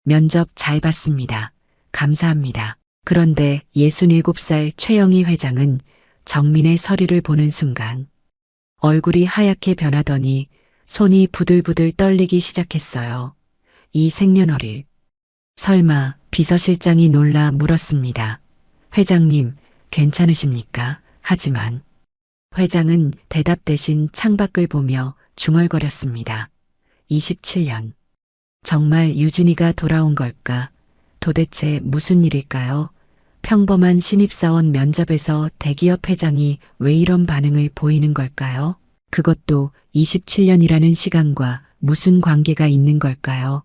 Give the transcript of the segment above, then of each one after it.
면접 잘 봤습니다. 감사합니다. 그런데 67살 최영희 회장은 정민의 서류를 보는 순간 얼굴이 하얗게 변하더니 손이 부들부들 떨리기 시작했어요. 이 생년월일. 설마 비서실장이 놀라 물었습니다. 회장님, 괜찮으십니까? 하지만 회장은 대답 대신 창밖을 보며 중얼거렸습니다. 27년. 정말 유진이가 돌아온 걸까? 도대체 무슨 일일까요? 평범한 신입사원 면접에서 대기업 회장이 왜 이런 반응을 보이는 걸까요? 그것도 27년이라는 시간과 무슨 관계가 있는 걸까요?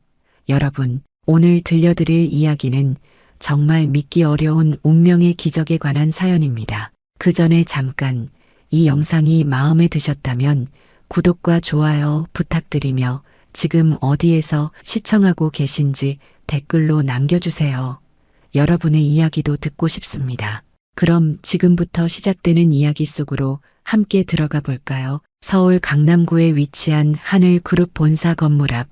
여러분, 오늘 들려드릴 이야기는 정말 믿기 어려운 운명의 기적에 관한 사연입니다. 그 전에 잠깐 이 영상이 마음에 드셨다면 구독과 좋아요 부탁드리며 지금 어디에서 시청하고 계신지 댓글로 남겨주세요. 여러분의 이야기도 듣고 싶습니다. 그럼 지금부터 시작되는 이야기 속으로 함께 들어가 볼까요? 서울 강남구에 위치한 하늘그룹 본사 건물 앞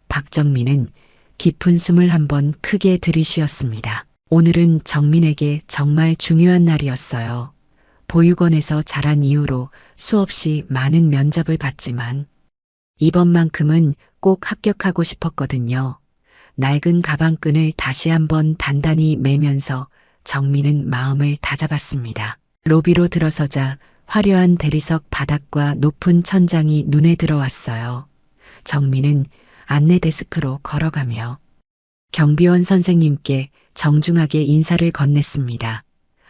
박정민은 깊은 숨을 한번 크게 들이쉬었습니다. 오늘은 정민에게 정말 중요한 날이었어요. 보육원에서 자란 이후로 수없이 많은 면접을 봤지만 이번만큼은 꼭 합격하고 싶었거든요. 낡은 가방끈을 다시 한번 단단히 매면서 정민은 마음을 다잡았습니다. 로비로 들어서자 화려한 대리석 바닥과 높은 천장이 눈에 들어왔어요. 정민은 안내 데스크로 걸어가며 경비원 선생님께 정중하게 인사를 건넸습니다.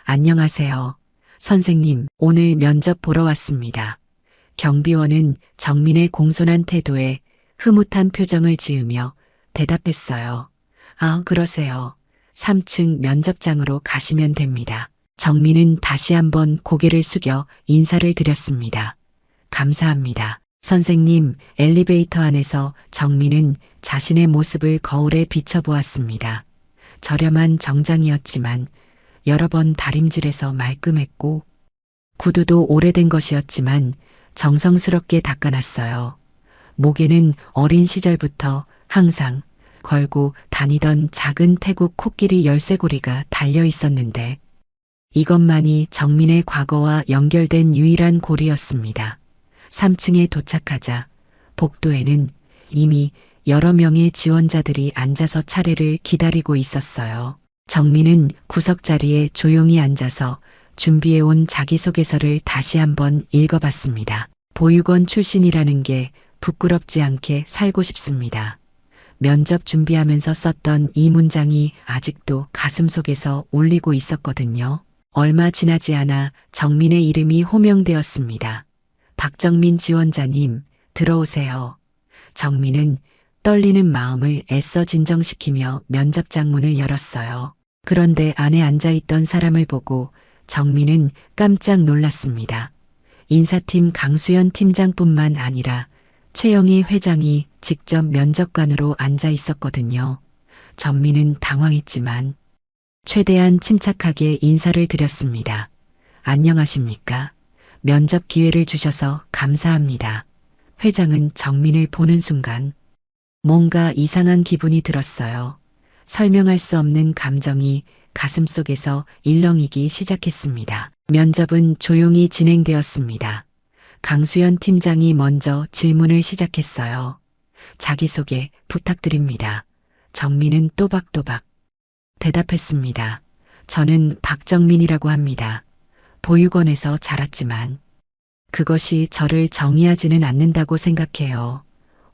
안녕하세요. 선생님, 오늘 면접 보러 왔습니다. 경비원은 정민의 공손한 태도에 흐뭇한 표정을 지으며 대답했어요. 아, 그러세요. 3층 면접장으로 가시면 됩니다. 정민은 다시 한번 고개를 숙여 인사를 드렸습니다. 감사합니다. 선생님, 엘리베이터 안에서 정민은 자신의 모습을 거울에 비춰보았습니다. 저렴한 정장이었지만 여러 번 다림질해서 말끔했고 구두도 오래된 것이었지만 정성스럽게 닦아놨어요. 목에는 어린 시절부터 항상 걸고 다니던 작은 태국 코끼리 열쇠고리가 달려 있었는데 이것만이 정민의 과거와 연결된 유일한 고리였습니다. 3층에 도착하자 복도에는 이미 여러 명의 지원자들이 앉아서 차례를 기다리고 있었어요. 정민은 구석자리에 조용히 앉아서 준비해온 자기소개서를 다시 한번 읽어봤습니다. 보육원 출신이라는 게 부끄럽지 않게 살고 싶습니다. 면접 준비하면서 썼던 이 문장이 아직도 가슴속에서 울리고 있었거든요. 얼마 지나지 않아 정민의 이름이 호명되었습니다. 박정민 지원자님, 들어오세요. 정민은 떨리는 마음을 애써 진정시키며 면접장 문을 열었어요. 그런데 안에 앉아있던 사람을 보고 정민은 깜짝 놀랐습니다. 인사팀 강수연 팀장뿐만 아니라 최영희 회장이 직접 면접관으로 앉아 있었거든요. 정민은 당황했지만 최대한 침착하게 인사를 드렸습니다. 안녕하십니까? 면접 기회를 주셔서 감사합니다. 회장은 정민을 보는 순간 뭔가 이상한 기분이 들었어요. 설명할 수 없는 감정이 가슴속에서 일렁이기 시작했습니다. 면접은 조용히 진행되었습니다. 강수연 팀장이 먼저 질문을 시작했어요. 자기소개 부탁드립니다. 정민은 또박또박 대답했습니다. 저는 박정민이라고 합니다. 보육원에서 자랐지만 그것이 저를 정의하지는 않는다고 생각해요.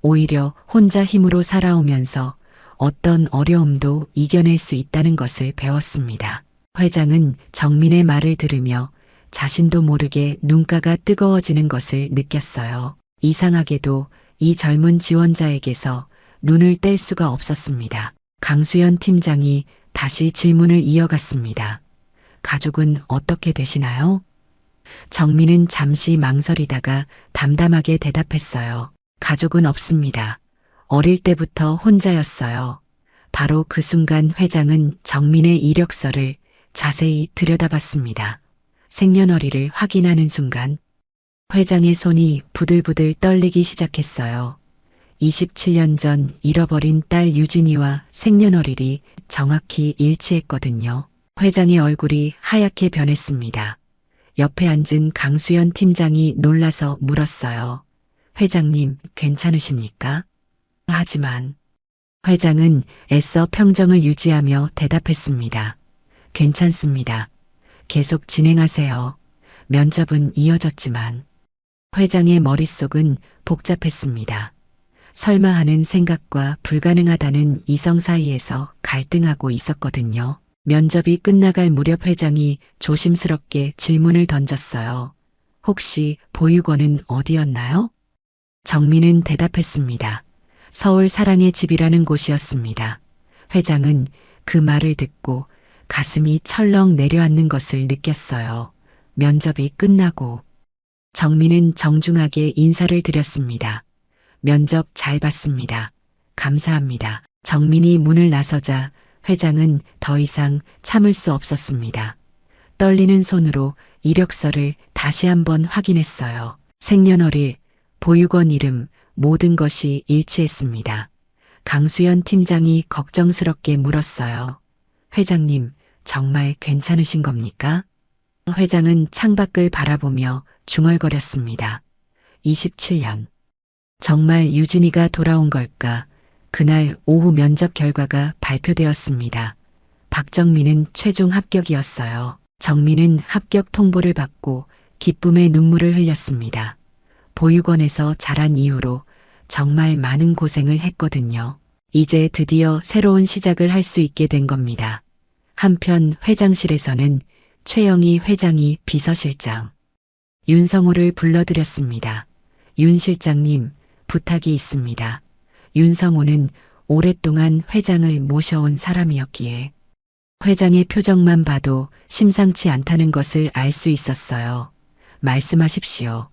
오히려 혼자 힘으로 살아오면서 어떤 어려움도 이겨낼 수 있다는 것을 배웠습니다. 회장은 정민의 말을 들으며 자신도 모르게 눈가가 뜨거워지는 것을 느꼈어요. 이상하게도 이 젊은 지원자에게서 눈을 뗄 수가 없었습니다. 강수연 팀장이 다시 질문을 이어갔습니다. 가족은 어떻게 되시나요? 정민은 잠시 망설이다가 담담하게 대답했어요. 가족은 없습니다. 어릴 때부터 혼자였어요. 바로 그 순간 회장은 정민의 이력서를 자세히 들여다봤습니다. 생년월일을 확인하는 순간 회장의 손이 부들부들 떨리기 시작했어요. 27년 전 잃어버린 딸 유진이와 생년월일이 정확히 일치했거든요. 회장의 얼굴이 하얗게 변했습니다. 옆에 앉은 강수연 팀장이 놀라서 물었어요. 회장님, 괜찮으십니까? 하지만 회장은 애써 평정을 유지하며 대답했습니다. 괜찮습니다. 계속 진행하세요. 면접은 이어졌지만 회장의 머릿속은 복잡했습니다. 설마 하는 생각과 불가능하다는 이성 사이에서 갈등하고 있었거든요. 면접이 끝나갈 무렵 회장이 조심스럽게 질문을 던졌어요. 혹시 보육원은 어디였나요? 정민은 대답했습니다. 서울 사랑의 집이라는 곳이었습니다. 회장은 그 말을 듣고 가슴이 철렁 내려앉는 것을 느꼈어요. 면접이 끝나고 정민은 정중하게 인사를 드렸습니다. 면접 잘 봤습니다. 감사합니다. 정민이 문을 나서자 회장은 더 이상 참을 수 없었습니다. 떨리는 손으로 이력서를 다시 한번 확인했어요. 생년월일, 보육원 이름, 모든 것이 일치했습니다. 강수연 팀장이 걱정스럽게 물었어요. 회장님, 정말 괜찮으신 겁니까? 회장은 창밖을 바라보며 중얼거렸습니다. 27년. 정말 유진이가 돌아온 걸까? 그날 오후 면접 결과가 발표되었습니다. 박정민은 최종 합격이었어요. 정민은 합격 통보를 받고 기쁨의 눈물을 흘렸습니다. 보육원에서 자란 이후로 정말 많은 고생을 했거든요. 이제 드디어 새로운 시작을 할 수 있게 된 겁니다. 한편 회장실에서는 최영희 회장이 비서실장 윤성호를 불러들였습니다. 윤 실장님, 부탁이 있습니다. 윤성호는 오랫동안 회장을 모셔온 사람이었기에 회장의 표정만 봐도 심상치 않다는 것을 알 수 있었어요. 말씀하십시오.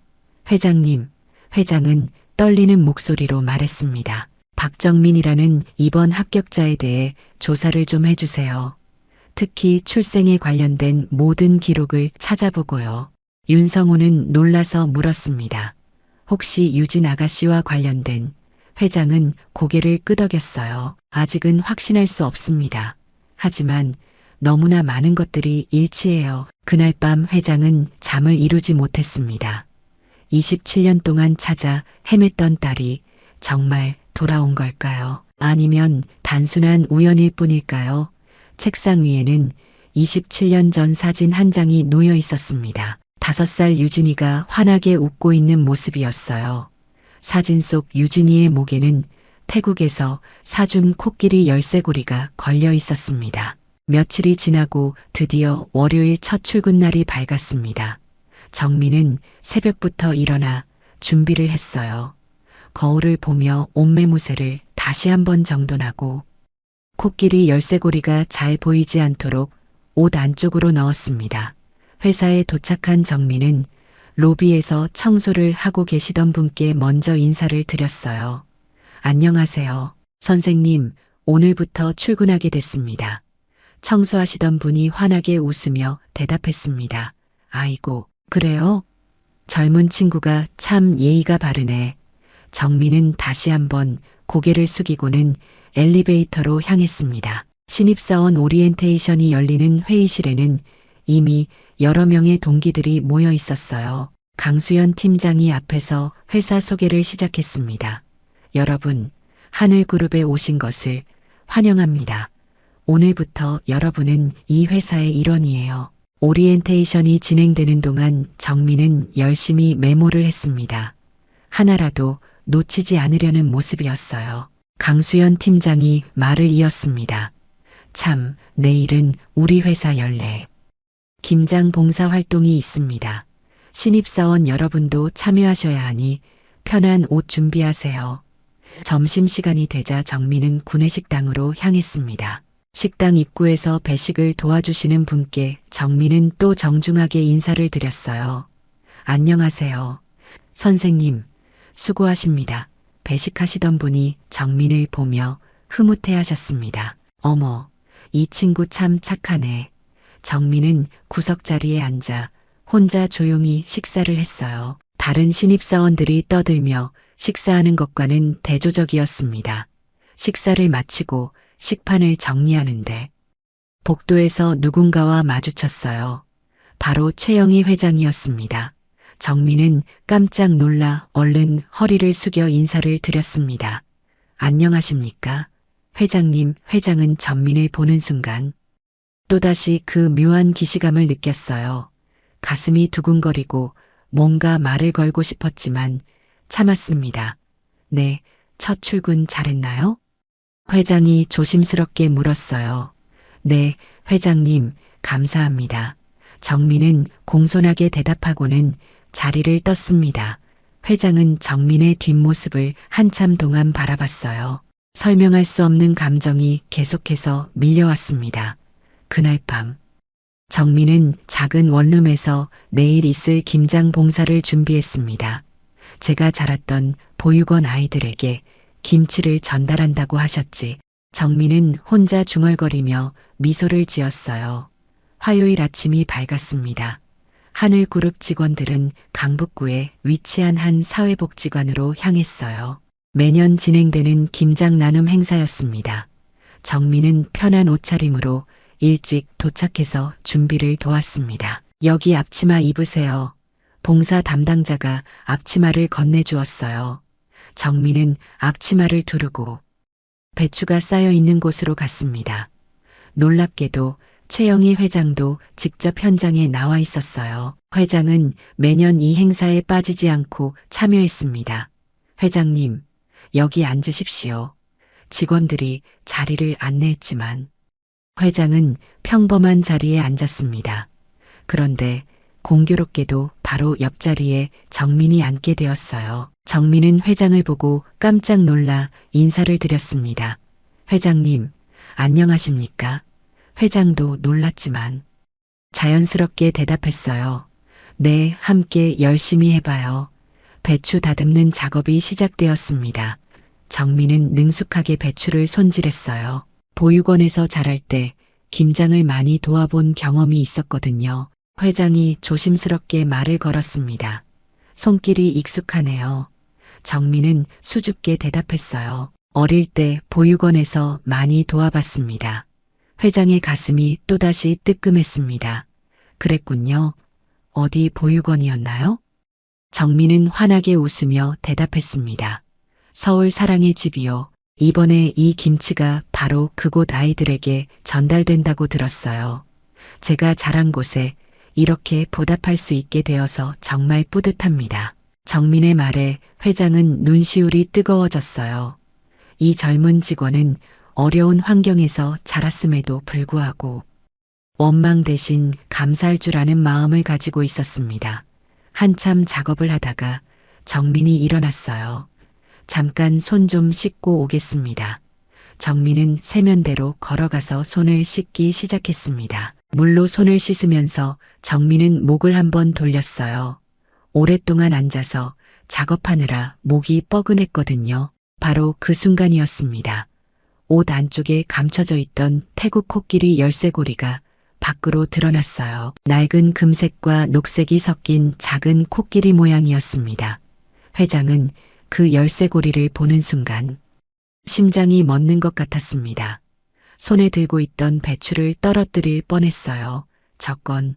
회장님, 회장은 떨리는 목소리로 말했습니다. 박정민이라는 이번 합격자에 대해 조사를 좀 해주세요. 특히 출생에 관련된 모든 기록을 찾아보고요. 윤성호는 놀라서 물었습니다. 혹시 유진 아가씨와 관련된 회장은 고개를 끄덕였어요. 아직은 확신할 수 없습니다. 하지만 너무나 많은 것들이 일치해요. 그날 밤 회장은 잠을 이루지 못했습니다. 27년 동안 찾아 헤맸던 딸이 정말 돌아온 걸까요? 아니면 단순한 우연일 뿐일까요? 책상 위에는 27년 전 사진 한 장이 놓여 있었습니다. 5살 유진이가 환하게 웃고 있는 모습이었어요. 사진 속 유진이의 목에는 태국에서 사준 코끼리 열쇠고리가 걸려 있었습니다. 며칠이 지나고 드디어 월요일 첫 출근 날이 밝았습니다. 정민은 새벽부터 일어나 준비를 했어요. 거울을 보며 옷매무새를 다시 한번 정돈하고 코끼리 열쇠고리가 잘 보이지 않도록 옷 안쪽으로 넣었습니다. 회사에 도착한 정민은 로비에서 청소를 하고 계시던 분께 먼저 인사를 드렸어요. 안녕하세요. 선생님, 오늘부터 출근하게 됐습니다. 청소하시던 분이 환하게 웃으며 대답했습니다. 아이고, 그래요? 젊은 친구가 참 예의가 바르네. 정민은 다시 한번 고개를 숙이고는 엘리베이터로 향했습니다. 신입사원 오리엔테이션이 열리는 회의실에는 이미 여러 명의 동기들이 모여 있었어요. 강수연 팀장이 앞에서 회사 소개를 시작했습니다. 여러분, 하늘그룹에 오신 것을 환영합니다. 오늘부터 여러분은 이 회사의 일원이에요. 오리엔테이션이 진행되는 동안 정민은 열심히 메모를 했습니다. 하나라도 놓치지 않으려는 모습이었어요. 강수연 팀장이 말을 이었습니다. 참, 내일은 우리 회사 연례 김장 봉사 활동이 있습니다. 신입사원 여러분도 참여하셔야 하니 편한 옷 준비하세요. 점심시간이 되자 정민은 구내식당으로 향했습니다. 식당 입구에서 배식을 도와주시는 분께 정민은 또 정중하게 인사를 드렸어요. 안녕하세요. 선생님, 수고하십니다. 배식하시던 분이 정민을 보며 흐뭇해하셨습니다. 어머, 이 친구 참 착하네. 정민은 구석자리에 앉아 혼자 조용히 식사를 했어요. 다른 신입사원들이 떠들며 식사하는 것과는 대조적이었습니다. 식사를 마치고 식판을 정리하는데 복도에서 누군가와 마주쳤어요. 바로 최영희 회장이었습니다. 정민은 깜짝 놀라 얼른 허리를 숙여 인사를 드렸습니다. 안녕하십니까? 회장님. 회장은 전민을 보는 순간 또다시 그 묘한 기시감을 느꼈어요. 가슴이 두근거리고 뭔가 말을 걸고 싶었지만 참았습니다. 네, 첫 출근 잘했나요? 회장이 조심스럽게 물었어요. 네, 회장님, 감사합니다. 정민은 공손하게 대답하고는 자리를 떴습니다. 회장은 정민의 뒷모습을 한참 동안 바라봤어요. 설명할 수 없는 감정이 계속해서 밀려왔습니다. 그날 밤, 정민은 작은 원룸에서 내일 있을 김장 봉사를 준비했습니다. 제가 자랐던 보육원 아이들에게 김치를 전달한다고 하셨지. 정민은 혼자 중얼거리며 미소를 지었어요. 화요일 아침이 밝았습니다. 하늘그룹 직원들은 강북구에 위치한 한 사회복지관으로 향했어요. 매년 진행되는 김장 나눔 행사였습니다. 정민은 편한 옷차림으로 일찍 도착해서 준비를 도왔습니다. 여기 앞치마 입으세요. 봉사 담당자가 앞치마를 건네주었어요. 정민은 앞치마를 두르고 배추가 쌓여 있는 곳으로 갔습니다. 놀랍게도 최영희 회장도 직접 현장에 나와 있었어요. 회장은 매년 이 행사에 빠지지 않고 참여했습니다. 회장님, 여기 앉으십시오. 직원들이 자리를 안내했지만 회장은 평범한 자리에 앉았습니다. 그런데 공교롭게도 바로 옆자리에 정민이 앉게 되었어요. 정민은 회장을 보고 깜짝 놀라 인사를 드렸습니다. 회장님, 안녕하십니까? 회장도 놀랐지만 자연스럽게 대답했어요. 네, 함께 열심히 해봐요. 배추 다듬는 작업이 시작되었습니다. 정민은 능숙하게 배추를 손질했어요. 보육원에서 자랄 때 김장을 많이 도와본 경험이 있었거든요. 회장이 조심스럽게 말을 걸었습니다. 손길이 익숙하네요. 정민은 수줍게 대답했어요. 어릴 때 보육원에서 많이 도와봤습니다. 회장의 가슴이 또다시 뜨끔했습니다. 그랬군요. 어디 보육원이었나요? 정민은 환하게 웃으며 대답했습니다. 서울 사랑의 집이요. 이번에 이 김치가 바로 그곳 아이들에게 전달된다고 들었어요. 제가 자란 곳에 이렇게 보답할 수 있게 되어서 정말 뿌듯합니다. 정민의 말에 회장은 눈시울이 뜨거워졌어요. 이 젊은 직원은 어려운 환경에서 자랐음에도 불구하고 원망 대신 감사할 줄 아는 마음을 가지고 있었습니다. 한참 작업을 하다가 정민이 일어났어요. 잠깐 손 좀 씻고 오겠습니다. 정민은 세면대로 걸어가서 손을 씻기 시작했습니다. 물로 손을 씻으면서 정민은 목을 한번 돌렸어요. 오랫동안 앉아서 작업하느라 목이 뻐근했거든요. 바로 그 순간이었습니다. 옷 안쪽에 감춰져 있던 태국 코끼리 열쇠고리가 밖으로 드러났어요. 낡은 금색과 녹색이 섞인 작은 코끼리 모양이었습니다. 회장은 그 열쇠고리를 보는 순간 심장이 멎는 것 같았습니다. 손에 들고 있던 배추를 떨어뜨릴 뻔했어요. 저건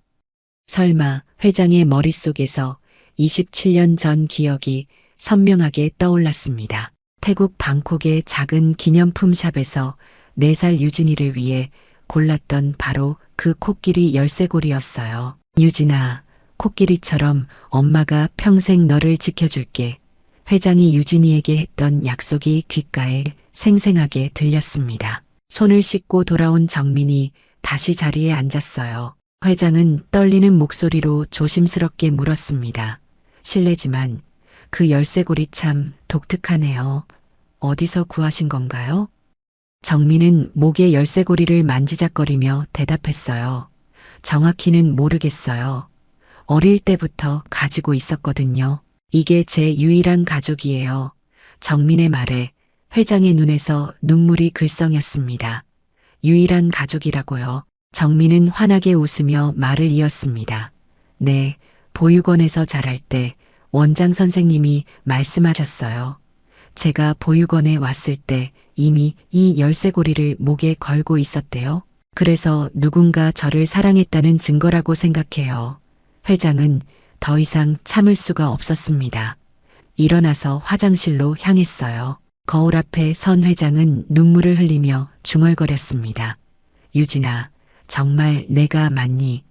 설마. 회장의 머릿속에서 27년 전 기억이 선명하게 떠올랐습니다. 태국 방콕의 작은 기념품 샵에서 4살 유진이를 위해 골랐던 바로 그 코끼리 열쇠고리였어요. 유진아, 코끼리처럼 엄마가 평생 너를 지켜줄게. 회장이 유진이에게 했던 약속이 귓가에 생생하게 들렸습니다. 손을 씻고 돌아온 정민이 다시 자리에 앉았어요. 회장은 떨리는 목소리로 조심스럽게 물었습니다. 실례지만 그 열쇠고리 참 독특하네요. 어디서 구하신 건가요? 정민은 목에 열쇠고리를 만지작거리며 대답했어요. 정확히는 모르겠어요. 어릴 때부터 가지고 있었거든요. 이게 제 유일한 가족이에요. 정민의 말에 회장의 눈에서 눈물이 글썽였습니다. 유일한 가족이라고요. 정민은 환하게 웃으며 말을 이었습니다. 네, 보육원에서 자랄 때 원장 선생님이 말씀하셨어요. 제가 보육원에 왔을 때 이미 이 열쇠고리를 목에 걸고 있었대요. 그래서 누군가 저를 사랑했다는 증거라고 생각해요. 회장은 더 이상 참을 수가 없었습니다. 일어나서 화장실로 향했어요. 거울 앞에 선 회장은 눈물을 흘리며 중얼거렸습니다. 유진아, 정말 내가 맞니?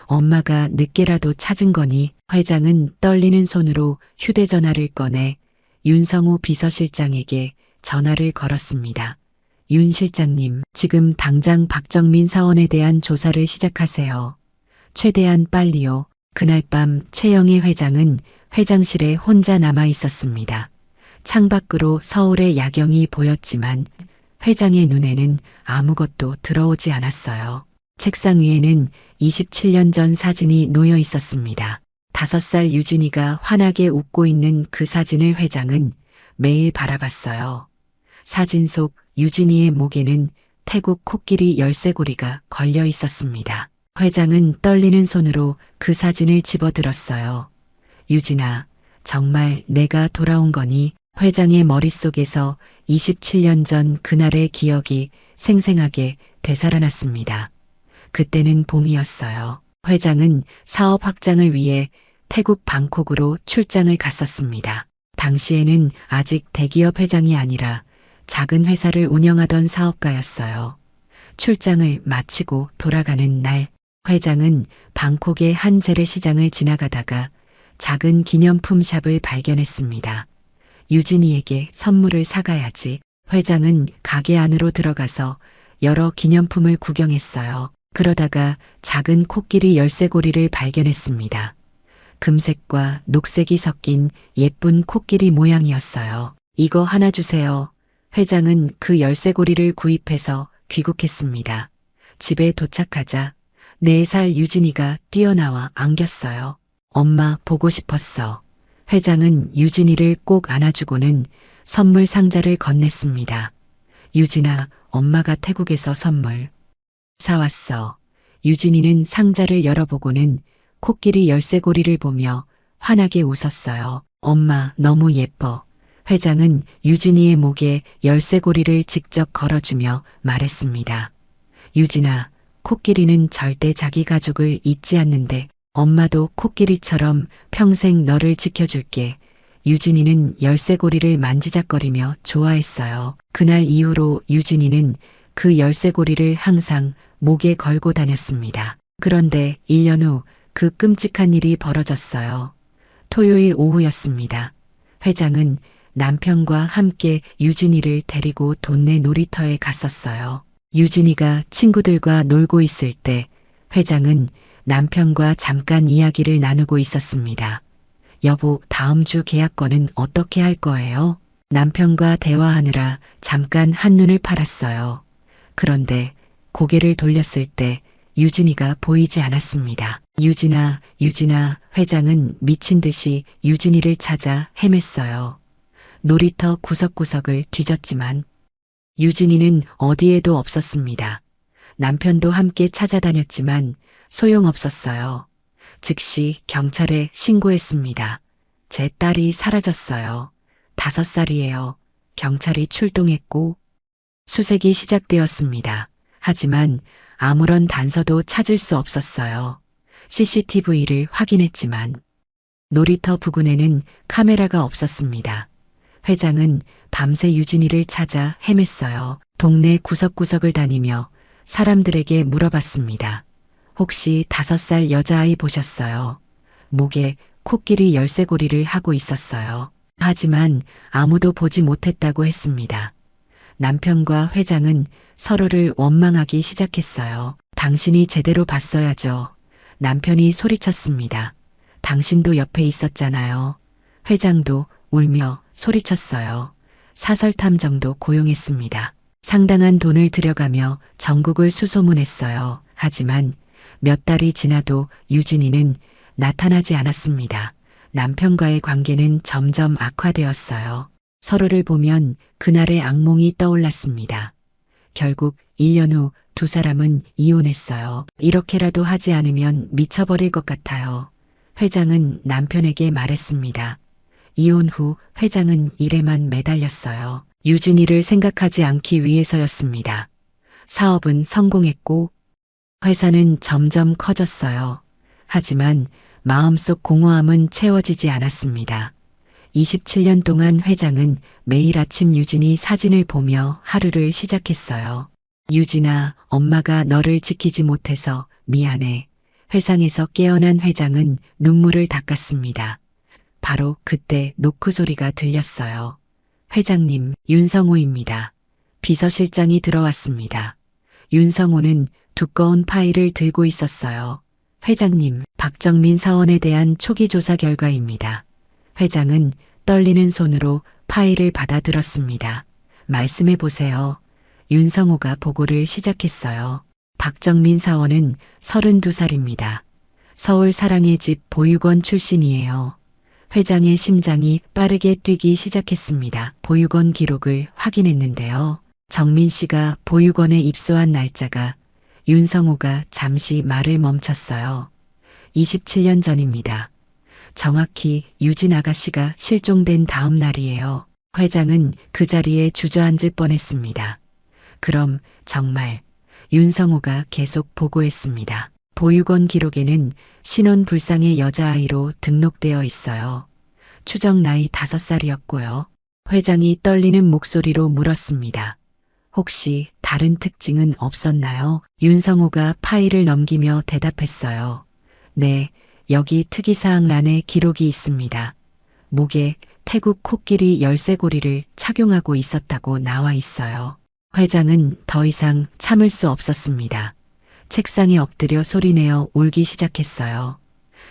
엄마가 늦게라도 찾은 거니? 회장은 떨리는 손으로 휴대전화를 꺼내 윤성우 비서실장에게 전화를 걸었습니다. 윤 실장님, 지금 당장 박정민 사원에 대한 조사를 시작하세요. 최대한 빨리요. 그날 밤 최영희 회장은 회장실에 혼자 남아 있었습니다. 창밖으로 서울의 야경이 보였지만 회장의 눈에는 아무것도 들어오지 않았어요. 책상 위에는 27년 전 사진이 놓여 있었습니다. 5살 유진이가 환하게 웃고 있는 그 사진을 회장은 매일 바라봤어요. 사진 속 유진이의 목에는 태국 코끼리 열쇠고리가 걸려 있었습니다. 회장은 떨리는 손으로 그 사진을 집어들었어요. 유진아, 정말 내가 돌아온 거니? 회장의 머릿속에서 27년 전 그날의 기억이 생생하게 되살아났습니다. 그때는 봄이었어요. 회장은 사업 확장을 위해 태국 방콕으로 출장을 갔었습니다. 당시에는 아직 대기업 회장이 아니라 작은 회사를 운영하던 사업가였어요. 출장을 마치고 돌아가는 날, 회장은 방콕의 한 재래시장을 지나가다가 작은 기념품 샵을 발견했습니다. 유진이에게 선물을 사가야지. 회장은 가게 안으로 들어가서 여러 기념품을 구경했어요. 그러다가 작은 코끼리 열쇠고리를 발견했습니다. 금색과 녹색이 섞인 예쁜 코끼리 모양이었어요. 이거 하나 주세요. 회장은 그 열쇠고리를 구입해서 귀국했습니다. 집에 도착하자 4살 유진이가 뛰어나와 안겼어요. 엄마 보고 싶었어. 회장은 유진이를 꼭 안아주고는 선물 상자를 건넸습니다. 유진아, 엄마가 태국에서 선물 사왔어. 유진이는 상자를 열어보고는 코끼리 열쇠고리를 보며 환하게 웃었어요. 엄마, 너무 예뻐. 회장은 유진이의 목에 열쇠고리를 직접 걸어주며 말했습니다. 유진아, 코끼리는 절대 자기 가족을 잊지 않는데 엄마도 코끼리처럼 평생 너를 지켜줄게. 유진이는 열쇠고리를 만지작거리며 좋아했어요. 그날 이후로 유진이는 그 열쇠고리를 항상 목에 걸고 다녔습니다. 그런데 1년 후 그 끔찍한 일이 벌어졌어요. 토요일 오후였습니다. 회장은 남편과 함께 유진이를 데리고 동네 놀이터에 갔었어요. 유진이가 친구들과 놀고 있을 때 회장은 남편과 잠깐 이야기를 나누고 있었습니다. 여보, 다음 주 계약권은 어떻게 할 거예요? 남편과 대화하느라 잠깐 한눈을 팔았어요. 그런데 고개를 돌렸을 때 유진이가 보이지 않았습니다. 유진아, 유진아, 회장은 미친 듯이 유진이를 찾아 헤맸어요. 놀이터 구석구석을 뒤졌지만 유진이는 어디에도 없었습니다. 남편도 함께 찾아다녔지만 소용없었어요. 즉시 경찰에 신고했습니다. 제 딸이 사라졌어요. 5살이에요. 경찰이 출동했고 수색이 시작되었습니다. 하지만 아무런 단서도 찾을 수 없었어요. CCTV를 확인했지만 놀이터 부근에는 카메라가 없었습니다. 회장은 밤새 유진이를 찾아 헤맸어요. 동네 구석구석을 다니며 사람들에게 물어봤습니다. 혹시 5살 여자아이 보셨어요? 목에 코끼리 열쇠고리를 하고 있었어요. 하지만 아무도 보지 못했다고 했습니다. 남편과 회장은 서로를 원망하기 시작했어요. 당신이 제대로 봤어야죠. 남편이 소리쳤습니다. 당신도 옆에 있었잖아요. 회장도 울며 소리쳤어요. 사설탐정도 고용했습니다. 상당한 돈을 들여가며 전국을 수소문했어요. 하지만 몇 달이 지나도 유진이는 나타나지 않았습니다. 남편과의 관계는 점점 악화되었어요. 서로를 보면 그날의 악몽이 떠올랐습니다. 결국 1년 후 2 사람은 이혼했어요. 이렇게라도 하지 않으면 미쳐버릴 것 같아요. 회장은 남편에게 말했습니다. 이혼 후 회장은 일에만 매달렸어요. 유진이를 생각하지 않기 위해서였습니다. 사업은 성공했고 회사는 점점 커졌어요. 하지만 마음속 공허함은 채워지지 않았습니다. 27년 동안 회장은 매일 아침 유진이 사진을 보며 하루를 시작했어요. 유진아, 엄마가 너를 지키지 못해서 미안해. 회상에서 깨어난 회장은 눈물을 닦았습니다. 바로 그때 노크 소리가 들렸어요. 회장님, 윤성호입니다. 비서실장이 들어왔습니다. 윤성호는 두꺼운 파일을 들고 있었어요. 회장님, 박정민 사원에 대한 초기 조사 결과입니다. 회장은 떨리는 손으로 파일을 받아들었습니다. 말씀해 보세요. 윤성호가 보고를 시작했어요. 박정민 사원은 32살입니다. 서울 사랑의 집 보육원 출신이에요. 회장의 심장이 빠르게 뛰기 시작했습니다. 보육원 기록을 확인했는데요. 정민 씨가 보육원에 입소한 날짜가 윤성호가 잠시 말을 멈췄어요. 27년 전입니다. 정확히 유진 아가씨가 실종된 다음 날이에요. 회장은 그 자리에 주저앉을 뻔했습니다. 그럼 정말 윤성호가 계속 보고했습니다. 보육원 기록에는 신원 불상의 여자아이로 등록되어 있어요. 추정 나이 5살이었고요. 회장이 떨리는 목소리로 물었습니다. 혹시 다른 특징은 없었나요? 윤성호가 파일을 넘기며 대답했어요. 네, 여기 특이사항란에 기록이 있습니다. 목에 태국 코끼리 열쇠고리를 착용하고 있었다고 나와 있어요. 회장은 더 이상 참을 수 없었습니다. 책상에 엎드려 소리내어 울기 시작했어요.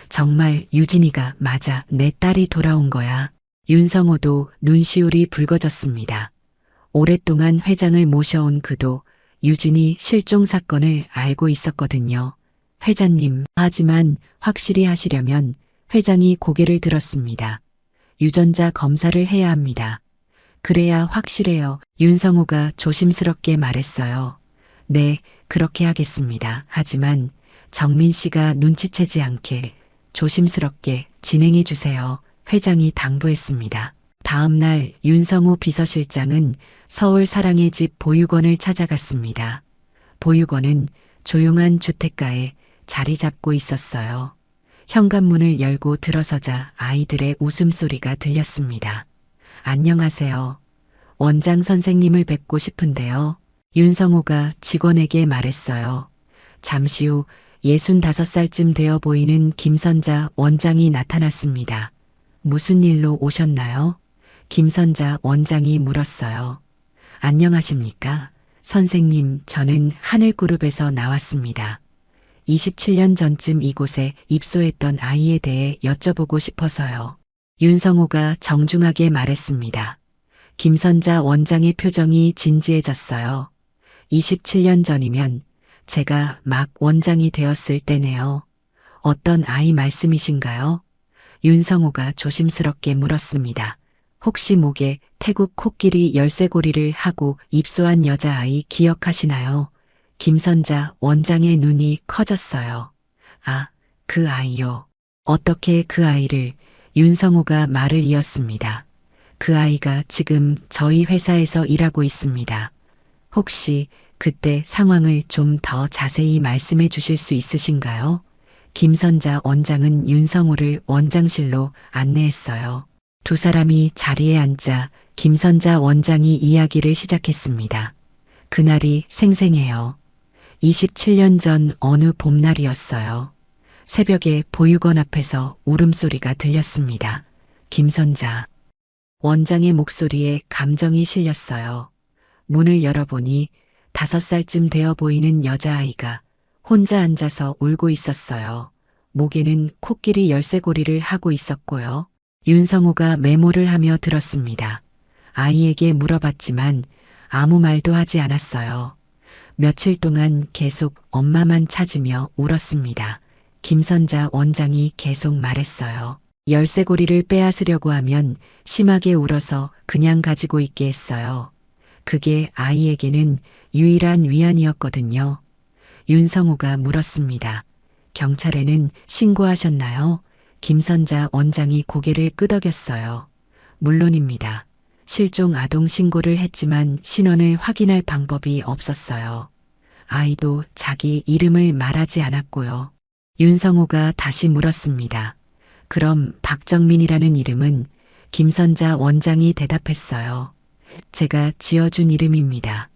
정말 유진이가 맞아, 내 딸이 돌아온 거야. 윤성호도 눈시울이 붉어졌습니다. 오랫동안 회장을 모셔온 그도 유진이 실종 사건을 알고 있었거든요. 회장님, 하지만 확실히 하시려면 회장이 고개를 들었습니다. 유전자 검사를 해야 합니다. 그래야 확실해요. 윤성호가 조심스럽게 말했어요. 네, 그렇게 하겠습니다. 하지만 정민 씨가 눈치채지 않게 조심스럽게 진행해 주세요. 회장이 당부했습니다. 다음 날 윤성호 비서실장은 서울 사랑의 집 보육원을 찾아갔습니다. 보육원은 조용한 주택가에 자리 잡고 있었어요. 현관문을 열고 들어서자 아이들의 웃음소리가 들렸습니다. 안녕하세요. 원장 선생님을 뵙고 싶은데요. 윤성호가 직원에게 말했어요. 잠시 후 65살쯤 되어 보이는 김선자 원장이 나타났습니다. 무슨 일로 오셨나요? 김선자 원장이 물었어요. 안녕하십니까? 선생님, 저는 하늘그룹에서 나왔습니다. 27년 전쯤 이곳에 입소했던 아이에 대해 여쭤보고 싶어서요. 윤성호가 정중하게 말했습니다. 김선자 원장의 표정이 진지해졌어요. 27년 전이면 제가 막 원장이 되었을 때네요. 어떤 아이 말씀이신가요? 윤성호가 조심스럽게 물었습니다. 혹시 목에 태국 코끼리 열쇠고리를 하고 입소한 여자아이 기억하시나요? 김선자 원장의 눈이 커졌어요. 아, 그 아이요. 어떻게 그 아이를? 윤성호가 말을 이었습니다. 그 아이가 지금 저희 회사에서 일하고 있습니다. 혹시 그때 상황을 좀 더 자세히 말씀해 주실 수 있으신가요? 김선자 원장은 윤성호를 원장실로 안내했어요. 두 사람이 자리에 앉자 김선자 원장이 이야기를 시작했습니다. 그날이 생생해요. 27년 전 어느 봄날이었어요. 새벽에 보육원 앞에서 울음소리가 들렸습니다. 김선자 원장의 목소리에 감정이 실렸어요. 문을 열어보니 5살쯤 되어 보이는 여자아이가 혼자 앉아서 울고 있었어요. 목에는 코끼리 열쇠고리를 하고 있었고요. 윤성호가 메모를 하며 들었습니다. 아이에게 물어봤지만 아무 말도 하지 않았어요. 며칠 동안 계속 엄마만 찾으며 울었습니다. 김선자 원장이 계속 말했어요. 열쇠고리를 빼앗으려고 하면 심하게 울어서 그냥 가지고 있게 했어요. 그게 아이에게는 유일한 위안이었거든요. 윤성호가 물었습니다. 경찰에는 신고하셨나요? 김선자 원장이 고개를 끄덕였어요. 물론입니다. 실종 아동 신고를 했지만 신원을 확인할 방법이 없었어요. 아이도 자기 이름을 말하지 않았고요. 윤성호가 다시 물었습니다. 그럼 박정민이라는 이름은? 김선자 원장이 대답했어요. 제가 지어준 이름입니다.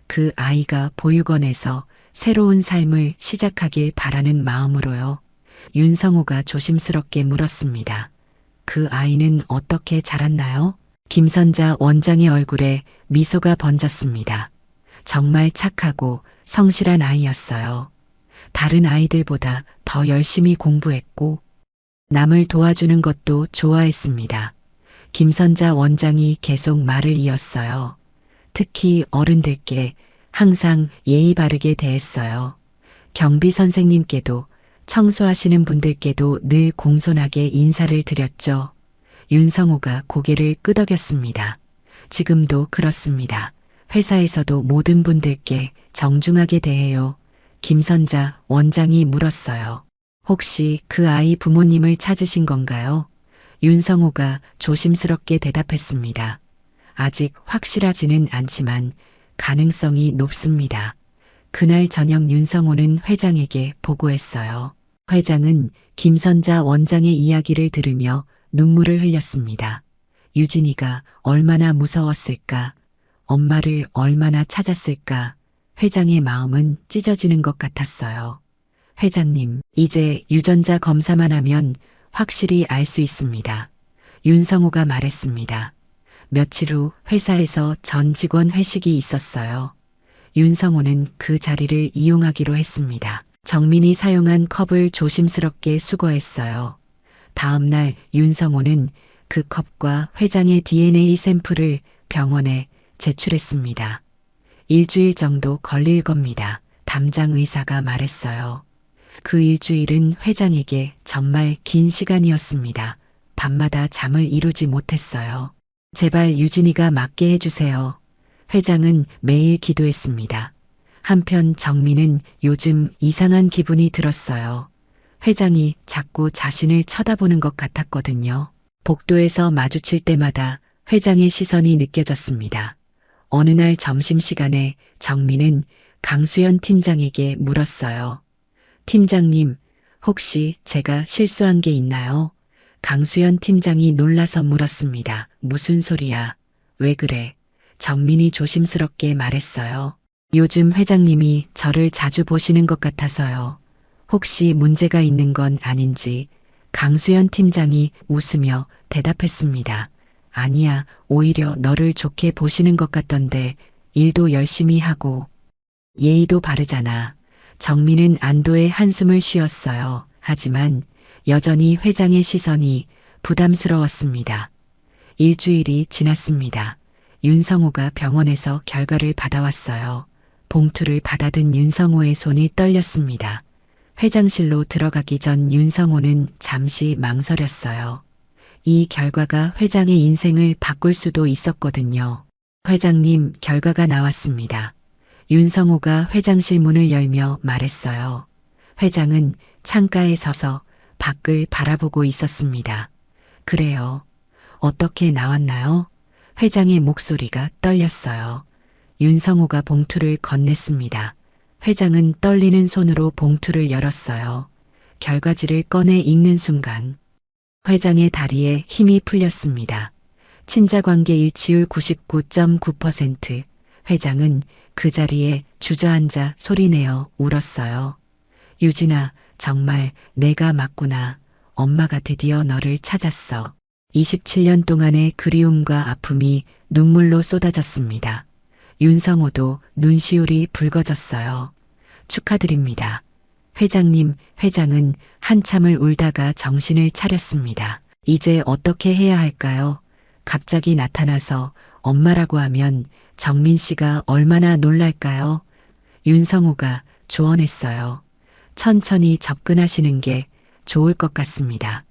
그 아이가 보육원에서 새로운 삶을 시작하길 바라는 마음으로요. 윤성호가 조심스럽게 물었습니다. 그 아이는 어떻게 자랐나요? 김선자 원장의 얼굴에 미소가 번졌습니다. 정말 착하고 성실한 아이였어요. 다른 아이들보다 더 열심히 공부했고 남을 도와주는 것도 좋아했습니다. 김선자 원장이 계속 말을 이었어요. 특히 어른들께 항상 예의 바르게 대했어요. 경비 선생님께도 청소하시는 분들께도 늘 공손하게 인사를 드렸죠. 윤성호가 고개를 끄덕였습니다. 지금도 그렇습니다. 회사에서도 모든 분들께 정중하게 대해요. 김선자 원장이 물었어요. 혹시 그 아이 부모님을 찾으신 건가요? 윤성호가 조심스럽게 대답했습니다. 아직 확실하지는 않지만 가능성이 높습니다. 그날 저녁 윤성호는 회장에게 보고했어요. 회장은 김선자 원장의 이야기를 들으며 눈물을 흘렸습니다. 유진이가 얼마나 무서웠을까, 엄마를 얼마나 찾았을까, 회장의 마음은 찢어지는 것 같았어요. 회장님, 이제 유전자 검사만 하면 확실히 알 수 있습니다. 윤성호가 말했습니다. 며칠 후 회사에서 전 직원 회식이 있었어요. 윤성호는 그 자리를 이용하기로 했습니다. 정민이 사용한 컵을 조심스럽게 수거했어요. 다음 날 윤성호는 그 컵과 회장의 DNA 샘플을 병원에 제출했습니다. 일주일 정도 걸릴 겁니다. 담당 의사가 말했어요. 그 일주일은 회장에게 정말 긴 시간이었습니다. 밤마다 잠을 이루지 못했어요. 제발 유진이가 맞게 해주세요. 회장은 매일 기도했습니다. 한편 정민은 요즘 이상한 기분이 들었어요. 회장이 자꾸 자신을 쳐다보는 것 같았거든요. 복도에서 마주칠 때마다 회장의 시선이 느껴졌습니다. 어느 날 점심시간에 정민은 강수연 팀장에게 물었어요. 팀장님, 혹시 제가 실수한 게 있나요? 강수연 팀장이 놀라서 물었습니다. 무슨 소리야? 왜 그래? 정민이 조심스럽게 말했어요. 요즘 회장님이 저를 자주 보시는 것 같아서요. 혹시 문제가 있는 건 아닌지 강수연 팀장이 웃으며 대답했습니다. 아니야, 오히려 너를 좋게 보시는 것 같던데 일도 열심히 하고 예의도 바르잖아. 정민은 안도의 한숨을 쉬었어요. 하지만 여전히 회장의 시선이 부담스러웠습니다. 일주일이 지났습니다. 윤성호가 병원에서 결과를 받아왔어요. 봉투를 받아든 윤성호의 손이 떨렸습니다. 회장실로 들어가기 전 윤성호는 잠시 망설였어요. 이 결과가 회장의 인생을 바꿀 수도 있었거든요. 회장님, 결과가 나왔습니다. 윤성호가 회장실 문을 열며 말했어요. 회장은 창가에 서서 밖을 바라보고 있었습니다. 그래요. 어떻게 나왔나요? 회장의 목소리가 떨렸어요. 윤성호가 봉투를 건넸습니다. 회장은 떨리는 손으로 봉투를 열었어요. 결과지를 꺼내 읽는 순간 회장의 다리에 힘이 풀렸습니다. 친자관계 일치율 99.9%. 회장은 그 자리에 주저앉아 소리내어 울었어요. 유진아, 정말 내가 맞구나. 엄마가 드디어 너를 찾았어. 27년 동안의 그리움과 아픔이 눈물로 쏟아졌습니다. 윤성호도 눈시울이 붉어졌어요. 축하드립니다. 회장님, 회장은 한참을 울다가 정신을 차렸습니다. 이제 어떻게 해야 할까요? 갑자기 나타나서 엄마라고 하면 정민 씨가 얼마나 놀랄까요? 윤성호가 조언했어요. 천천히 접근하시는 게 좋을 것 같습니다.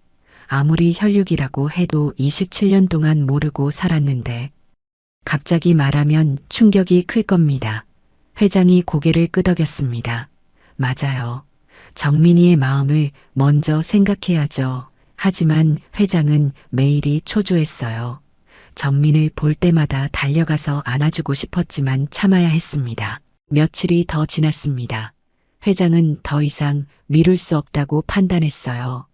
아무리 혈육이라고 해도 27년 동안 모르고 살았는데 갑자기 말하면 충격이 클 겁니다. 회장이 고개를 끄덕였습니다. 맞아요. 정민이의 마음을 먼저 생각해야죠. 하지만 회장은 매일이 초조했어요. 정민을 볼 때마다 달려가서 안아주고 싶었지만 참아야 했습니다. 며칠이 더 지났습니다. 회장은 더 이상 미룰 수 없다고 판단했어요.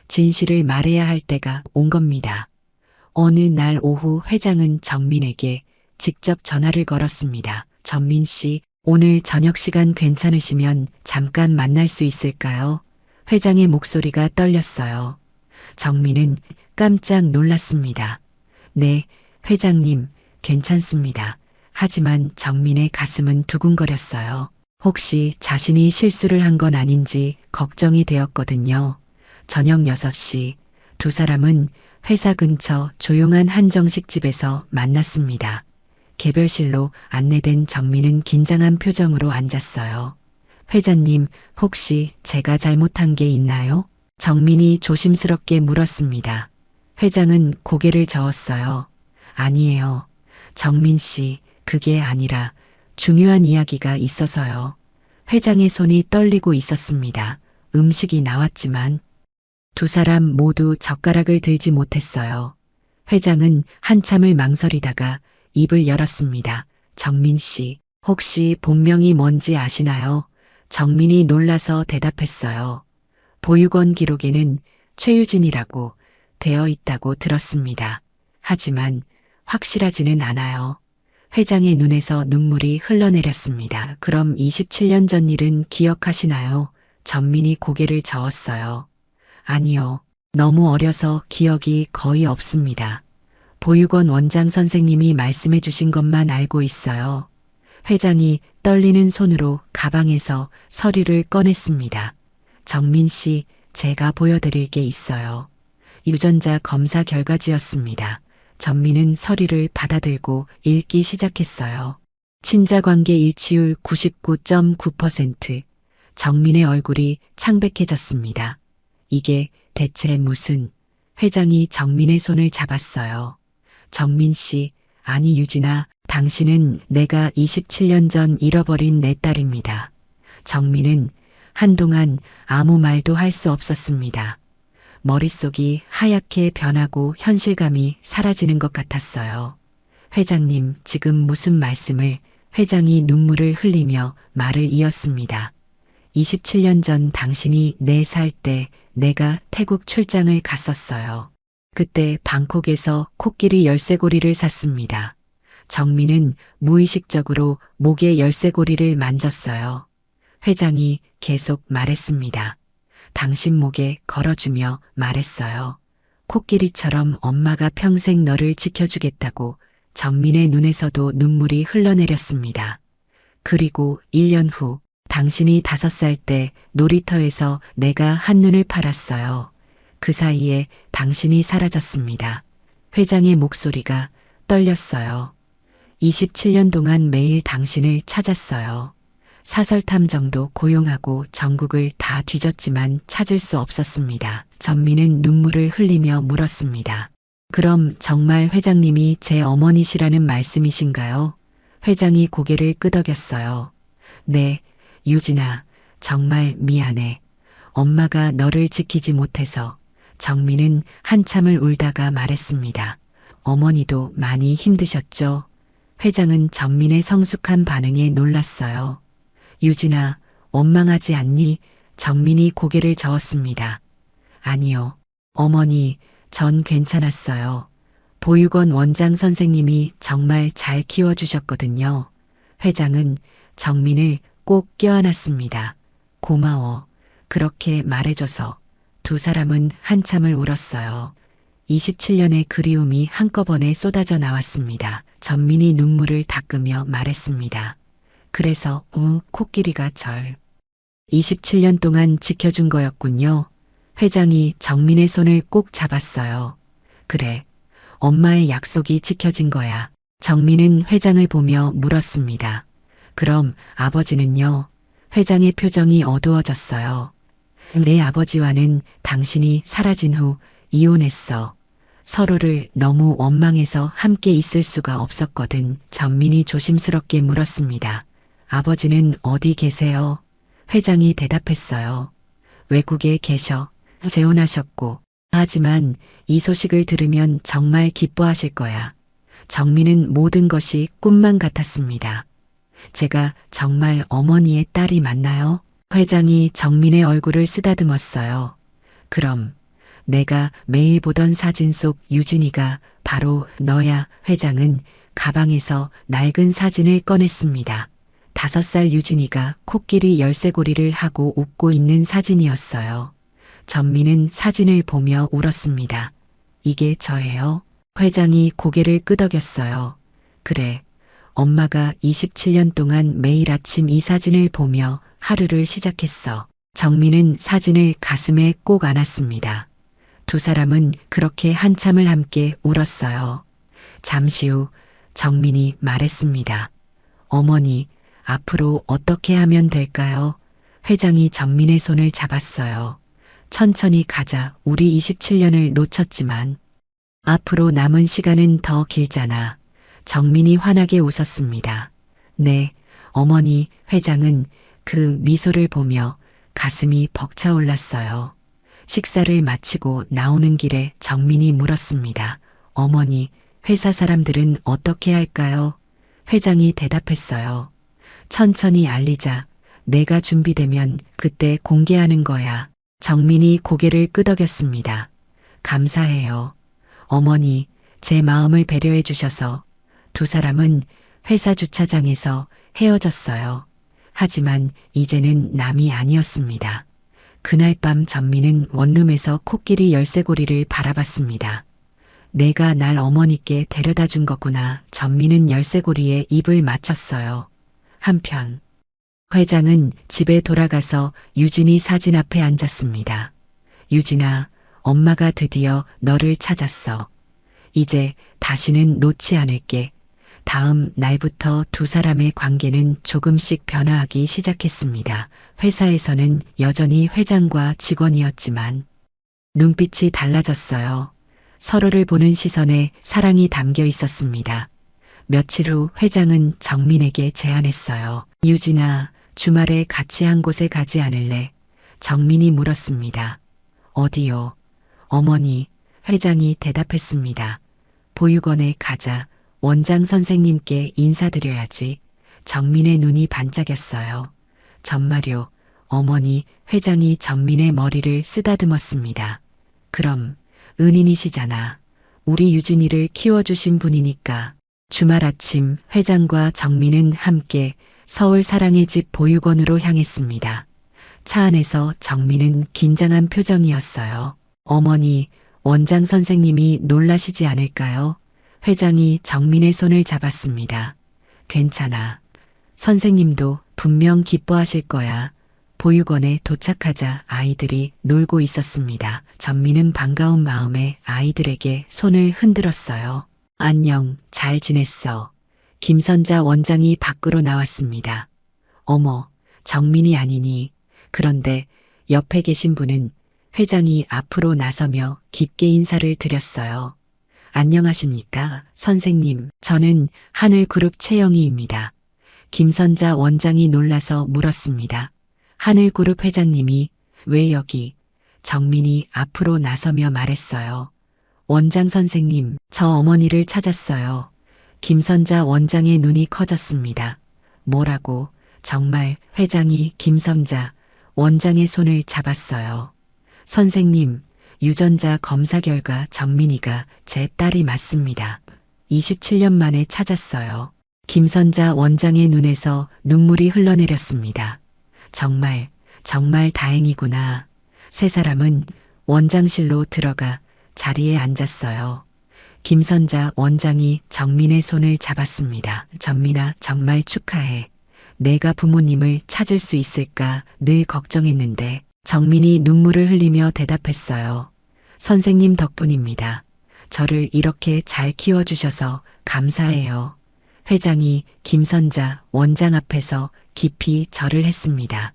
진실을 말해야 할 때가 온 겁니다. 어느 날 오후 회장은 정민에게 직접 전화를 걸었습니다. 정민 씨, 오늘 저녁 시간 괜찮으시면 잠깐 만날 수 있을까요? 회장의 목소리가 떨렸어요. 정민은 깜짝 놀랐습니다. 네, 회장님, 괜찮습니다. 하지만 정민의 가슴은 두근거렸어요. 혹시 자신이 실수를 한 건 아닌지 걱정이 되었거든요. 저녁 6시 두 사람은 회사 근처 조용한 한정식 집에서 만났습니다. 개별실로 안내된 정민은 긴장한 표정으로 앉았어요. 회장님, 혹시 제가 잘못한 게 있나요? 정민이 조심스럽게 물었습니다. 회장은 고개를 저었어요. 아니에요. 정민 씨, 그게 아니라 중요한 이야기가 있어서요. 회장의 손이 떨리고 있었습니다. 음식이 나왔지만 두 사람 모두 젓가락을 들지 못했어요. 회장은 한참을 망설이다가 입을 열었습니다. 정민 씨, 혹시 본명이 뭔지 아시나요? 정민이 놀라서 대답했어요. 보육원 기록에는 최유진이라고 되어 있다고 들었습니다. 하지만 확실하지는 않아요. 회장의 눈에서 눈물이 흘러내렸습니다. 그럼 27년 전 일은 기억하시나요? 정민이 고개를 저었어요. 아니요. 너무 어려서 기억이 거의 없습니다. 보육원 원장 선생님이 말씀해 주신 것만 알고 있어요. 회장이 떨리는 손으로 가방에서 서류를 꺼냈습니다. 정민 씨, 제가 보여드릴 게 있어요. 유전자 검사 결과지였습니다. 정민은 서류를 받아들고 읽기 시작했어요. 친자관계 일치율 99.9%. 정민의 얼굴이 창백해졌습니다. 이게 대체 무슨... 회장이 정민의 손을 잡았어요. 정민 씨, 아니 유진아, 당신은 내가 27년 전 잃어버린 내 딸입니다. 정민은 한동안 아무 말도 할 수 없었습니다. 머릿속이 하얗게 변하고 현실감이 사라지는 것 같았어요. 회장님, 지금 무슨 말씀을... 회장이 눈물을 흘리며 말을 이었습니다. 27년 전 당신이 4살 때 내가 태국 출장을 갔었어요. 그때 방콕에서 코끼리 열쇠고리를 샀습니다. 정민은 무의식적으로 목의 열쇠고리를 만졌어요. 회장이 계속 말했습니다. 당신 목에 걸어주며 말했어요. 코끼리처럼 엄마가 평생 너를 지켜주겠다고. 정민의 눈에서도 눈물이 흘러내렸습니다. 그리고 1년 후 당신이 5살 때 놀이터에서 내가 한눈을 팔았어요. 그 사이에 당신이 사라졌습니다. 회장의 목소리가 떨렸어요. 27년 동안 매일 당신을 찾았어요. 사설탐정도 고용하고 전국을 다 뒤졌지만 찾을 수 없었습니다. 전민은 눈물을 흘리며 물었습니다. 그럼 정말 회장님이 제 어머니시라는 말씀이신가요? 회장이 고개를 끄덕였어요. 네, 유진아, 정말 미안해. 엄마가 너를 지키지 못해서. 정민은 한참을 울다가 말했습니다. 어머니도 많이 힘드셨죠? 회장은 정민의 성숙한 반응에 놀랐어요. 유진아, 원망하지 않니? 정민이 고개를 저었습니다. 아니요. 어머니, 전 괜찮았어요. 보육원 원장 선생님이 정말 잘 키워주셨거든요. 회장은 정민을 꼭 껴안았습니다. 고마워. 그렇게 말해줘서. 두 사람은 한참을 울었어요. 27년의 그리움이 한꺼번에 쏟아져 나왔습니다. 전민이 눈물을 닦으며 말했습니다. 그래서 코끼리가 절 27년 동안 지켜준 거였군요. 회장이 정민의 손을 꼭 잡았어요. 그래, 엄마의 약속이 지켜진 거야. 정민은 회장을 보며 물었습니다. 그럼 아버지는요? 회장의 표정이 어두워졌어요. 내 아버지와는 당신이 사라진 후 이혼했어. 서로를 너무 원망해서 함께 있을 수가 없었거든. 정민이 조심스럽게 물었습니다. 아버지는 어디 계세요? 회장이 대답했어요. 외국에 계셔. 재혼하셨고 하지만 이 소식을 들으면 정말 기뻐하실 거야. 정민은 모든 것이 꿈만 같았습니다. 제가 정말 어머니의 딸이 맞나요? 회장이 정민의 얼굴을 쓰다듬었어요. 그럼 내가 매일 보던 사진 속 유진이가 바로 너야. 회장은 가방에서 낡은 사진을 꺼냈습니다. 5살 유진이가 코끼리 열쇠고리를 하고 웃고 있는 사진이었어요. 전민은 사진을 보며 울었습니다. 이게 저예요? 회장이 고개를 끄덕였어요. 그래. 엄마가 27년 동안 매일 아침 이 사진을 보며 하루를 시작했어. 정민은 사진을 가슴에 꼭 안았습니다. 두 사람은 그렇게 한참을 함께 울었어요. 잠시 후 정민이 말했습니다. 어머니, 앞으로 어떻게 하면 될까요? 회장이 정민의 손을 잡았어요. 천천히 가자. 우리 27년을 놓쳤지만 앞으로 남은 시간은 더 길잖아. 정민이 환하게 웃었습니다. 네, 어머니. 회장은 그 미소를 보며 가슴이 벅차올랐어요. 식사를 마치고 나오는 길에 정민이 물었습니다. 어머니, 회사 사람들은 어떻게 할까요? 회장이 대답했어요. 천천히 알리자. 내가 준비되면 그때 공개하는 거야. 정민이 고개를 끄덕였습니다. 감사해요. 어머니, 제 마음을 배려해 주셔서. 두 사람은 회사 주차장에서 헤어졌어요. 하지만 이제는 남이 아니었습니다. 그날 밤 전민은 원룸에서 코끼리 열쇠고리를 바라봤습니다. 내가 날 어머니께 데려다 준 거구나. 전민은 열쇠고리에 입을 맞췄어요. 한편 회장은 집에 돌아가서 유진이 사진 앞에 앉았습니다. 유진아, 엄마가 드디어 너를 찾았어. 이제 다시는 놓지 않을게. 다음 날부터 두 사람의 관계는 조금씩 변화하기 시작했습니다. 회사에서는 여전히 회장과 직원이었지만 눈빛이 달라졌어요. 서로를 보는 시선에 사랑이 담겨 있었습니다. 며칠 후 회장은 정민에게 제안했어요. 유진아, 주말에 같이 한 곳에 가지 않을래? 정민이 물었습니다. 어디요? 어머니, 회장이 대답했습니다. 보육원에 가자. 원장 선생님께 인사드려야지. 정민의 눈이 반짝였어요. 정말요? 어머니. 회장이 정민의 머리를 쓰다듬었습니다. 그럼 은인이시잖아. 우리 유진이를 키워주신 분이니까. 주말 아침 회장과 정민은 함께 서울 사랑의 집 보육원으로 향했습니다. 차 안에서 정민은 긴장한 표정이었어요. 어머니, 원장 선생님이 놀라시지 않을까요? 회장이 정민의 손을 잡았습니다. 괜찮아. 선생님도 분명 기뻐하실 거야. 보육원에 도착하자 아이들이 놀고 있었습니다. 전민은 반가운 마음에 아이들에게 손을 흔들었어요. 안녕, 잘 지냈어. 김선자 원장이 밖으로 나왔습니다. 어머, 정민이 아니니. 그런데 옆에 계신 분은 회장이 앞으로 나서며 깊게 인사를 드렸어요. 안녕하십니까, 선생님. 저는 하늘그룹 최영희입니다. 김선자 원장이 놀라서 물었습니다. 하늘그룹 회장님이 왜 여기? 정민이 앞으로 나서며 말했어요. 원장 선생님, 저 어머니를 찾았어요. 김선자 원장의 눈이 커졌습니다. 뭐라고? 정말? 회장이 김선자 원장의 손을 잡았어요. 선생님, 유전자 검사 결과 정민이가 제 딸이 맞습니다. 27년 만에 찾았어요. 김선자 원장의 눈에서 눈물이 흘러내렸습니다. 정말, 정말 다행이구나. 세 사람은 원장실로 들어가 자리에 앉았어요. 김선자 원장이 정민의 손을 잡았습니다. 정민아, 정말 축하해. 내가 부모님을 찾을 수 있을까 늘 걱정했는데. 정민이 눈물을 흘리며 대답했어요. 선생님 덕분입니다. 저를 이렇게 잘 키워주셔서 감사해요. 회장이 김선자 원장 앞에서 깊이 절을 했습니다.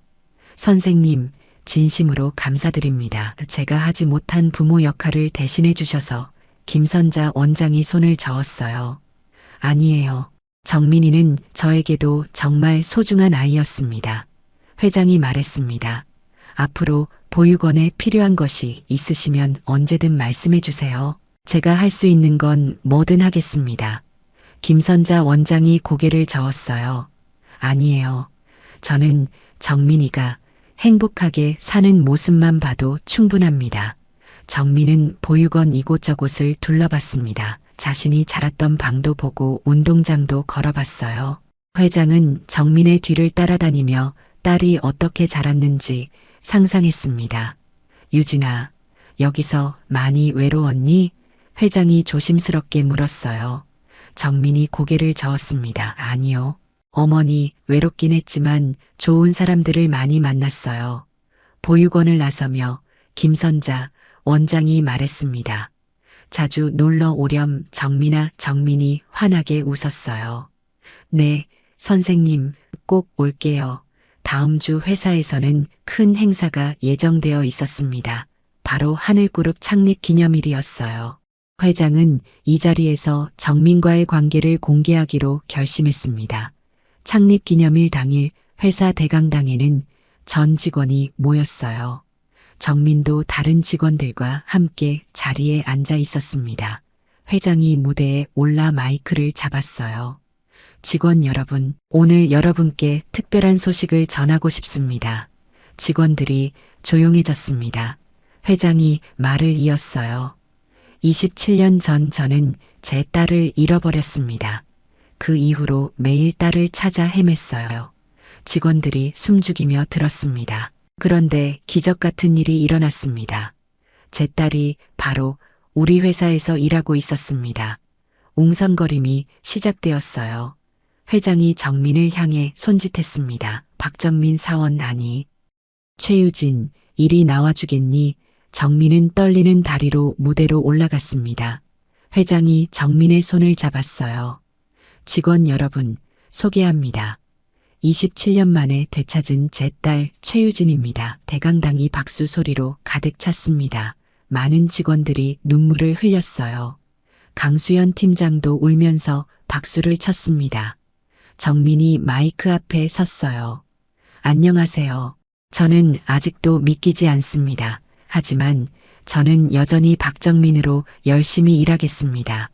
선생님, 진심으로 감사드립니다. 제가 하지 못한 부모 역할을 대신해 주셔서. 김선자 원장이 손을 저었어요. 아니에요. 정민이는 저에게도 정말 소중한 아이였습니다. 회장이 말했습니다. 앞으로 보육원에 필요한 것이 있으시면 언제든 말씀해 주세요. 제가 할 수 있는 건 뭐든 하겠습니다. 김선자 원장이 고개를 저었어요. 아니에요. 저는 정민이가 행복하게 사는 모습만 봐도 충분합니다. 정민은 보육원 이곳저곳을 둘러봤습니다. 자신이 자랐던 방도 보고 운동장도 걸어봤어요. 회장은 정민의 뒤를 따라다니며 딸이 어떻게 자랐는지 상상했습니다. 유진아, 여기서 많이 외로웠니? 회장이 조심스럽게 물었어요. 정민이 고개를 저었습니다. 아니요. 어머니, 외롭긴 했지만 좋은 사람들을 많이 만났어요. 보육원을 나서며 김선자 원장이 말했습니다. 자주 놀러 오렴. 정민이 환하게 웃었어요. 네, 선생님, 꼭 올게요. 다음 주 회사에서는 큰 행사가 예정되어 있었습니다. 바로 하늘그룹 창립 기념일이었어요. 회장은 이 자리에서 정민과의 관계를 공개하기로 결심했습니다. 창립 기념일 당일 회사 대강당에는 전 직원이 모였어요. 정민도 다른 직원들과 함께 자리에 앉아 있었습니다. 회장이 무대에 올라 마이크를 잡았어요. 직원 여러분, 오늘 여러분께 특별한 소식을 전하고 싶습니다. 직원들이 조용해졌습니다. 회장이 말을 이었어요. 27년 전 저는 제 딸을 잃어버렸습니다. 그 이후로 매일 딸을 찾아 헤맸어요. 직원들이 숨죽이며 들었습니다. 그런데 기적 같은 일이 일어났습니다. 제 딸이 바로 우리 회사에서 일하고 있었습니다. 웅성거림이 시작되었어요. 회장이 정민을 향해 손짓했습니다. 박정민 사원 아니. 최유진, 이리 나와주겠니? 정민은 떨리는 다리로 무대로 올라갔습니다. 회장이 정민의 손을 잡았어요. 직원 여러분, 소개합니다. 27년 만에 되찾은 제 딸 최유진입니다. 대강당이 박수 소리로 가득 찼습니다. 많은 직원들이 눈물을 흘렸어요. 강수연 팀장도 울면서 박수를 쳤습니다. 정민이 마이크 앞에 섰어요. 안녕하세요. 저는 아직도 믿기지 않습니다. 하지만 저는 여전히 박정민으로 열심히 일하겠습니다.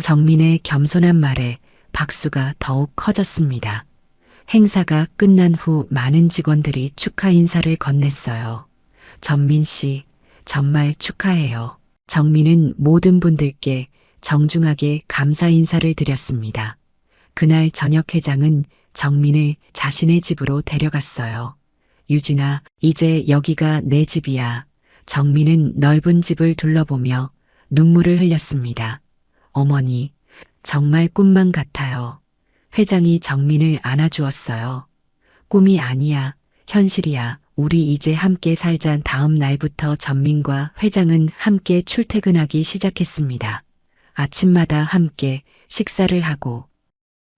정민의 겸손한 말에 박수가 더욱 커졌습니다. 행사가 끝난 후 많은 직원들이 축하 인사를 건넸어요. 정민 씨, 정말 축하해요. 정민은 모든 분들께 정중하게 감사 인사를 드렸습니다. 그날 저녁 회장은 정민을 자신의 집으로 데려갔어요. 유진아, 이제 여기가 내 집이야. 정민은 넓은 집을 둘러보며 눈물을 흘렸습니다. 어머니, 정말 꿈만 같아요. 회장이 정민을 안아주었어요. 꿈이 아니야, 현실이야. 우리 이제 함께 살자. 다음 날부터 정민과 회장은 함께 출퇴근하기 시작했습니다. 아침마다 함께 식사를 하고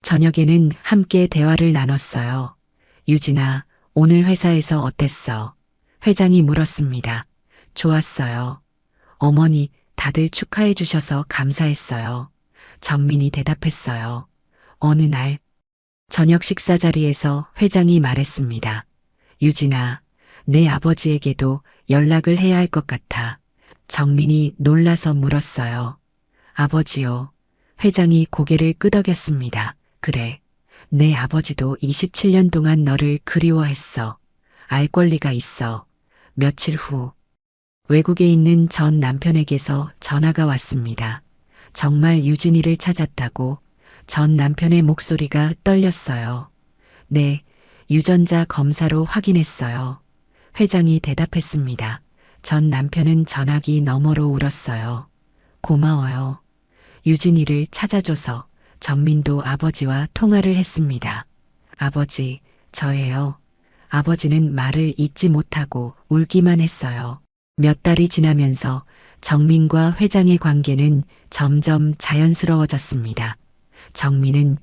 저녁에는 함께 대화를 나눴어요. 유진아, 오늘 회사에서 어땠어? 회장이 물었습니다. 좋았어요. 어머니, 다들 축하해 주셔서 감사했어요. 정민이 대답했어요. 어느 날 저녁 식사 자리에서 회장이 말했습니다. 유진아, 내 아버지에게도 연락을 해야 할 것 같아. 정민이 놀라서 물었어요. 아버지요. 회장이 고개를 끄덕였습니다. 그래. 내 아버지도 27년 동안 너를 그리워했어. 알 권리가 있어. 며칠 후 외국에 있는 전 남편에게서 전화가 왔습니다. 정말 유진이를 찾았다고. 전 남편의 목소리가 떨렸어요. 네, 유전자 검사로 확인했어요. 회장이 대답했습니다. 전 남편은 전화기 너머로 울었어요. 고마워요. 유진이를 찾아줘서. 정민도 아버지와 통화를 했습니다. 아버지, 저예요. 아버지는 말을 잇지 못하고 울기만 했어요. 몇 달이 지나면서 정민과 회장의 관계는 점점 자연스러워졌습니다. 정민은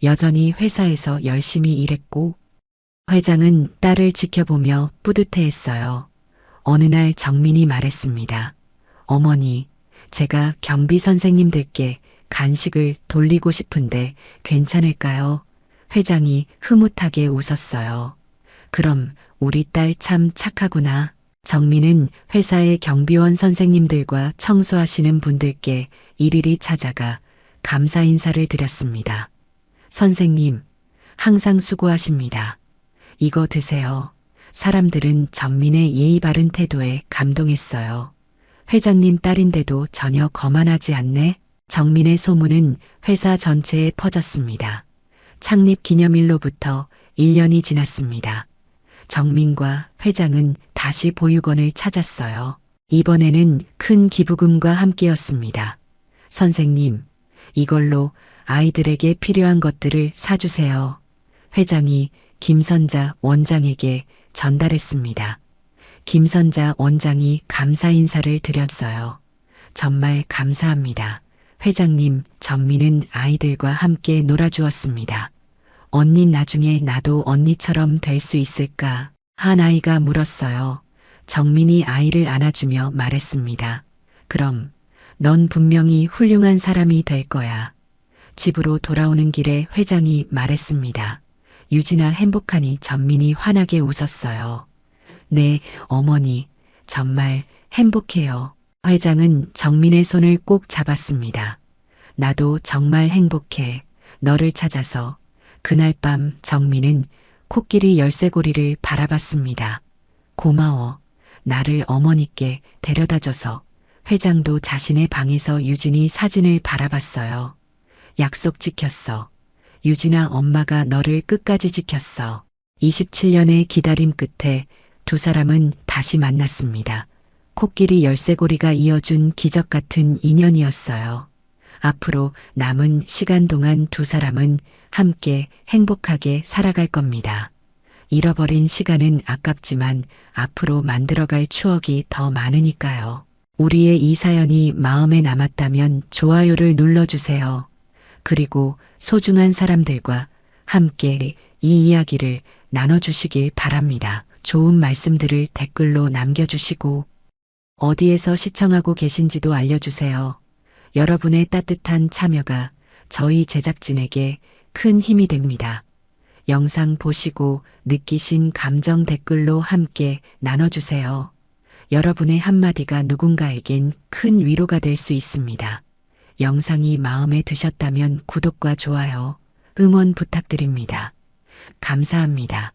여전히 회사에서 열심히 일했고 회장은 딸을 지켜보며 뿌듯해했어요. 어느 날 정민이 말했습니다. 어머니, 제가 경비 선생님들께 간식을 돌리고 싶은데 괜찮을까요? 회장이 흐뭇하게 웃었어요. 그럼 우리 딸 참 착하구나. 정민은 회사의 경비원 선생님들과 청소하시는 분들께 일일이 찾아가 감사 인사를 드렸습니다. 선생님, 항상 수고하십니다. 이거 드세요. 사람들은 정민의 예의 바른 태도에 감동했어요. 회장님 딸인데도 전혀 거만하지 않네? 정민의 소문은 회사 전체에 퍼졌습니다. 창립 기념일로부터 1년이 지났습니다. 정민과 회장은 다시 보육원을 찾았어요. 이번에는 큰 기부금과 함께였습니다. 선생님, 이걸로 아이들에게 필요한 것들을 사주세요. 회장이 김선자 원장에게 전달했습니다. 김선자 원장이 감사 인사를 드렸어요. 정말 감사합니다. 회장님, 정민은 아이들과 함께 놀아주었습니다. 언니 나중에 나도 언니처럼 될 수 있을까? 한 아이가 물었어요. 정민이 아이를 안아주며 말했습니다. 그럼 넌 분명히 훌륭한 사람이 될 거야. 집으로 돌아오는 길에 회장이 말했습니다. 유진아 행복하니 정민이 환하게 웃었어요. 네, 어머니, 정말 행복해요. 회장은 정민의 손을 꼭 잡았습니다. 나도 정말 행복해. 너를 찾아서. 그날 밤 정민은 코끼리 열쇠고리를 바라봤습니다. 고마워. 나를 어머니께 데려다줘서. 회장도 자신의 방에서 유진이 사진을 바라봤어요. 약속 지켰어. 유진아, 엄마가 너를 끝까지 지켰어. 27년의 기다림 끝에 두 사람은 다시 만났습니다. 코끼리 열쇠고리가 이어준 기적 같은 인연이었어요. 앞으로 남은 시간 동안 두 사람은 함께 행복하게 살아갈 겁니다. 잃어버린 시간은 아깝지만 앞으로 만들어갈 추억이 더 많으니까요. 우리의 이 사연이 마음에 남았다면 좋아요를 눌러주세요. 그리고 소중한 사람들과 함께 이 이야기를 나눠주시길 바랍니다. 좋은 말씀들을 댓글로 남겨주시고 어디에서 시청하고 계신지도 알려주세요. 여러분의 따뜻한 참여가 저희 제작진에게 큰 힘이 됩니다. 영상 보시고 느끼신 감정 댓글로 함께 나눠주세요. 여러분의 한마디가 누군가에겐 큰 위로가 될 수 있습니다. 영상이 마음에 드셨다면 구독과 좋아요, 응원 부탁드립니다. 감사합니다.